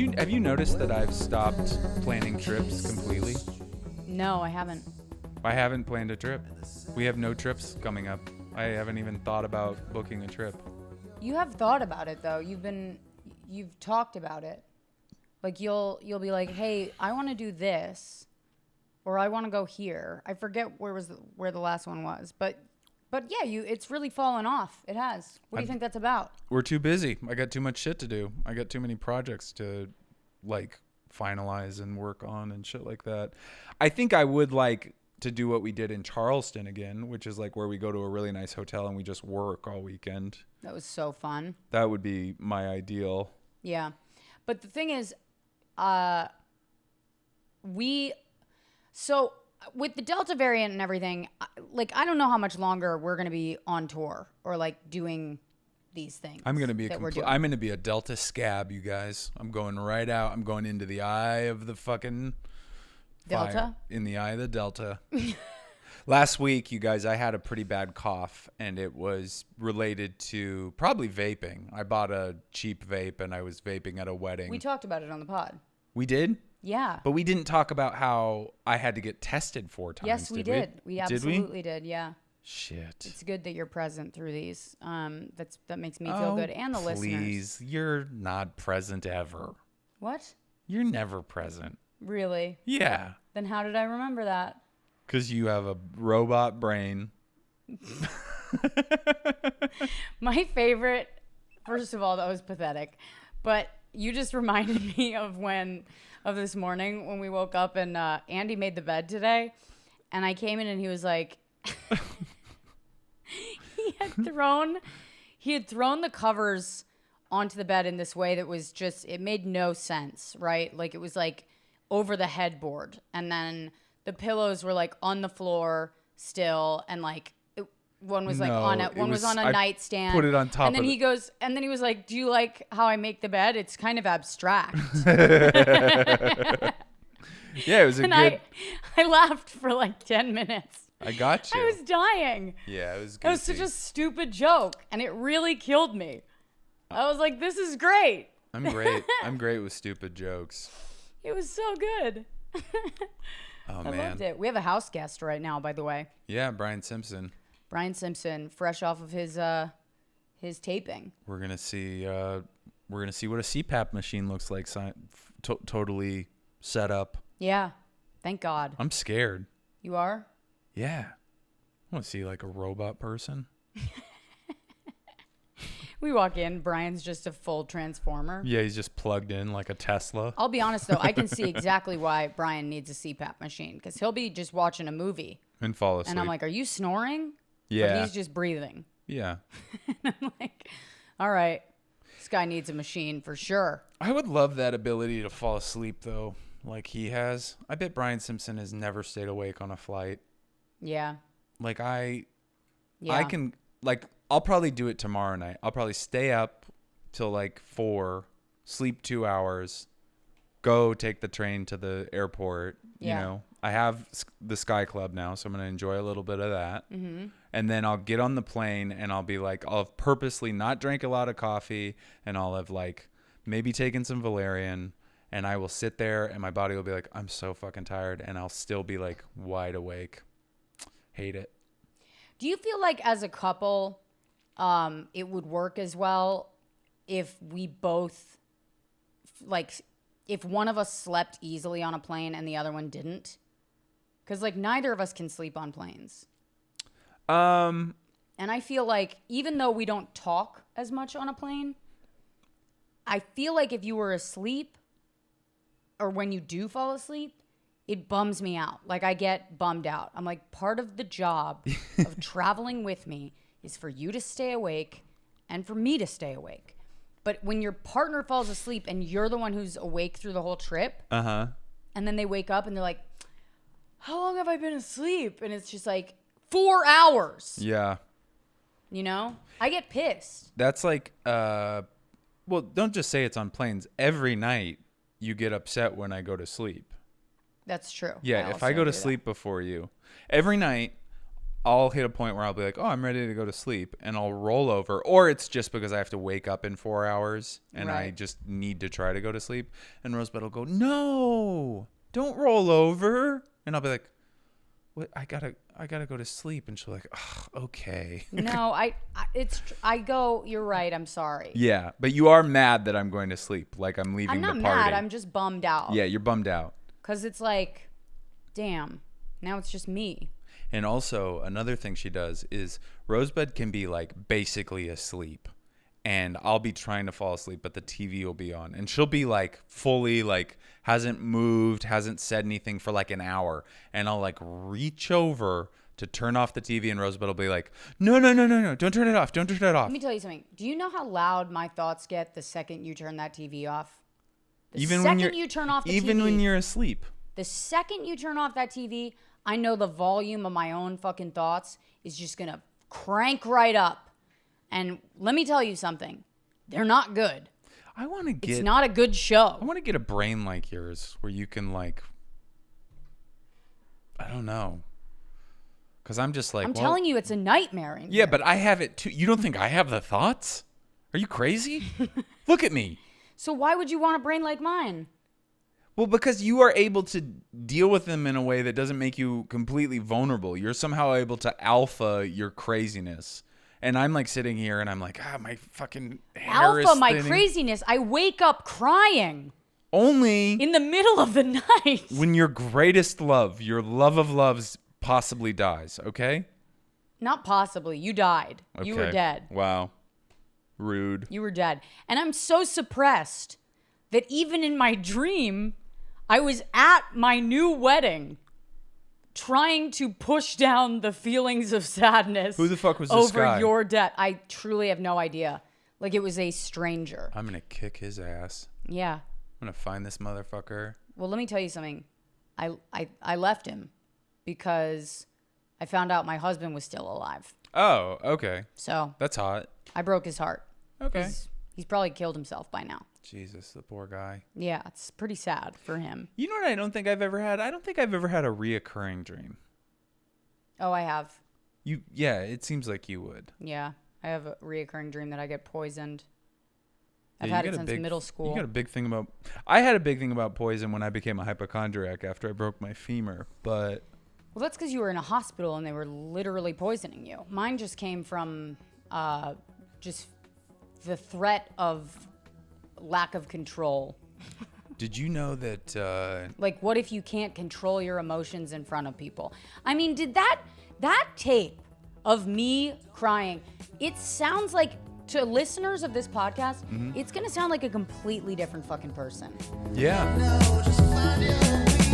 Have you noticed that I've stopped planning trips completely? No, I haven't. I haven't planned a trip. We have no trips coming up. I haven't even thought about booking a trip. You have thought about it though. You've talked about it. Like you'll be like, "Hey, I want to do this." Or I want to go here. I forget where the last one was. But yeah, it's really fallen off. It has. What do you think that's about? We're too busy. I got too much shit to do. I got too many projects to finalize and work on and shit like that. I think I would like to do what we did in Charleston again, which is like where we go to a really nice hotel and we just work all weekend. That was so fun. That would be my ideal. Yeah. But the thing is, so with the Delta variant and everything, I don't know how much longer we're going to be on tour or doing these things. I'm going to be I'm going to be a Delta scab, you guys. I'm going right out. I'm going into the eye of the fucking Delta? fire. In the eye of the Delta. Last week, you guys, I had a pretty bad cough, and it was related to probably vaping. I bought a cheap vape, and I was vaping at a wedding. We talked about it on the pod. We did? Yeah. But we didn't talk about how I had to get tested 4 times. Yes, we did. We absolutely did, yeah. Shit. It's good that you're present through these. That makes me feel good, and the listeners. Please, you're not present ever. What? You're never present. Really? Yeah. Then how did I remember that? Because you have a robot brain. My favorite, first of all, that was pathetic, but you just reminded me of this morning when we woke up and Andy made the bed today, and I came in and he was like, he had thrown the covers onto the bed in this way that was just, it made no sense, right? Like it was like over the headboard, and then the pillows were like on the floor still, and one was on a nightstand. Put it on top. And then he was like, "Do you like how I make the bed? It's kind of abstract." Yeah, it was I laughed for like 10 minutes. I got you. I was dying. Yeah, it was good. It was such a stupid joke, and it really killed me. I was like, "This is great." I'm great. I'm great with stupid jokes. It was so good. Oh, I man. loved it. We have a house guest right now, by the way. Yeah, Brian Simpson. Brian Simpson, fresh off of his taping. We're gonna see what a CPAP machine looks like. Totally set up. Yeah, thank God. I'm scared. You are? Yeah, I want to see like a robot person. We walk in, Brian's just a full transformer. Yeah, he's just plugged in like a Tesla. I'll be honest though, I can see exactly why Brian needs a CPAP machine, because he'll be just watching a movie and fall asleep. And I'm like, "Are you snoring?" Yeah. Or he's just breathing. Yeah. And I'm like, all right, this guy needs a machine for sure. I would love that ability to fall asleep though, like he has. I bet Brian Simpson has never stayed awake on a flight. Yeah. I can, I'll probably do it tomorrow night. I'll probably stay up till 4, sleep 2 hours, go take the train to the airport. Yeah. You know, I have the Sky Club now, so I'm going to enjoy a little bit of that. Mm-hmm. And then I'll get on the plane and I'll have purposely not drank a lot of coffee, and I'll have maybe taken some valerian, and I will sit there and my body will be like, I'm so fucking tired, and I'll still be wide awake. Hate it. Do you feel like as a couple, it would work as well if we both, if one of us slept easily on a plane and the other one didn't? Because neither of us can sleep on planes. And I feel like even though we don't talk as much on a plane, I feel like if you were asleep or when you do fall asleep, it bums me out. I get bummed out. I'm like, part of the job of traveling with me is for you to stay awake and for me to stay awake. But when your partner falls asleep and you're the one who's awake through the whole trip, and then they wake up and they're like, how long have I been asleep? And it's just 4 hours. Yeah. You know? I get pissed. That's well, don't just say it's on planes. Every night you get upset when I go to sleep. That's true. Yeah, if I go to sleep before you, every night I'll hit a point where I'll be like, oh, I'm ready to go to sleep, and I'll roll over, or it's just because I have to wake up in 4 hours and I Right. just need to try to go to sleep. And Rosebud will go, no, don't roll over, and I'll be like, what? I gotta go to sleep, and she'll be like, oh, okay. No, I go, you're right, I'm sorry. Yeah, but you are mad that I'm going to sleep, like I'm leaving I'm not the party. mad, I'm just bummed out. Yeah, you're bummed out. Because it's like, damn, now it's just me. And also, another thing she does is Rosebud can be like basically asleep, and I'll be trying to fall asleep, but the TV will be on, and she'll be like fully like hasn't moved, hasn't said anything for like an hour, and I'll like reach over to turn off the TV, and Rosebud will be like, no, don't turn it off, don't turn it off. Let me tell you something. Do you know how loud my thoughts get the second you turn that TV off? The Even second when you turn off the even TV, when you're asleep. the second you turn off that TV, I know the volume of my own fucking thoughts is just going to crank right up. And let me tell you something. They're not good. I want to get It's not a good show. I want to get a brain like yours where you can like I don't know. Cuz I'm just like I'm telling you, it's a nightmare in yeah, here. but I have it too. You don't think I have the thoughts? Are you crazy? Look at me. So why would you want a brain like mine? Well, because you are able to deal with them in a way that doesn't make you completely vulnerable. You're somehow able to alpha your craziness. And I'm like sitting here and I'm like, my fucking hair Alpha is my thinning. craziness. I wake up crying Only in the middle of the night. when your greatest love, your love of loves possibly dies, okay? Not possibly. You died. You were Okay. dead. Wow. Rude. You were dead. And I'm so suppressed that even in my dream, I was at my new wedding trying to push down the feelings of sadness. Who the fuck was this over guy? your death? I truly have no idea. Like it was a stranger. I'm going to kick his ass. Yeah. I'm going to find this motherfucker. Well, let me tell you something. I left him because I found out my husband was still alive. Oh, okay. So That's hot. I broke his heart. Okay. He's probably killed himself by now. Jesus, the poor guy. Yeah, it's pretty sad for him. You know what I don't think I've ever had? I don't think I've ever had a reoccurring dream. Oh, I have. Yeah, it seems like you would. Yeah, I have a reoccurring dream that I get poisoned. I've Yeah, had you it got a since big- middle school. You got a big thing about. I had a big thing about poison when I became a hypochondriac after I broke my femur, but Well, that's because you were in a hospital and they were literally poisoning you. Mine just came from just the threat of lack of control. did you know that? Like, what if you can't control your emotions in front of people? I mean, did that tape of me crying, it sounds like, to listeners of this podcast, it's going to sound like a completely different fucking person. Yeah. Just find your way.